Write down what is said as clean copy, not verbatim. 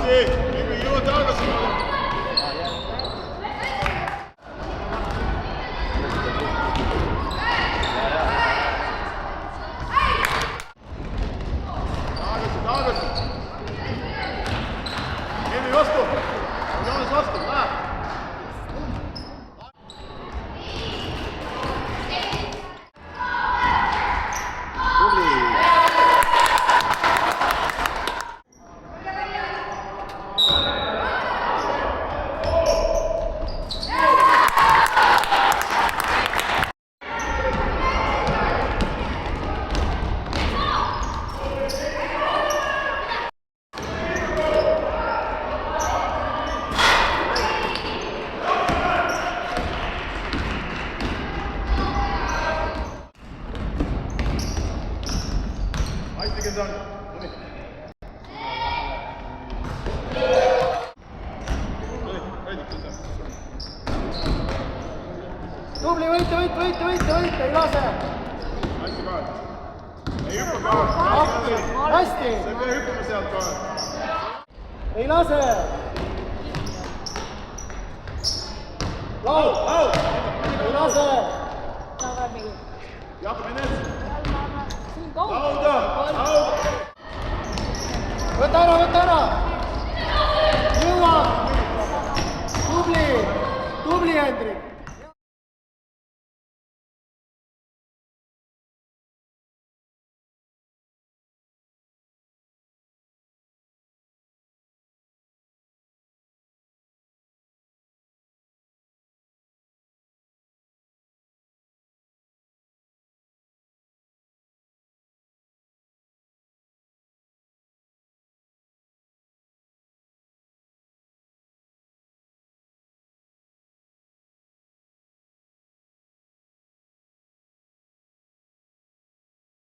Ei jõua tagasi. Tagasi. Emmi vastu. Joonas vastu, läheb. Tubli, võita, ei lase! Hästi kaart. Ei hüppa kaart. Hästi! Sa ei pea hüppama sealt kaart. Ei lase! Laud! Ei lase! Jah, mine! Lauda!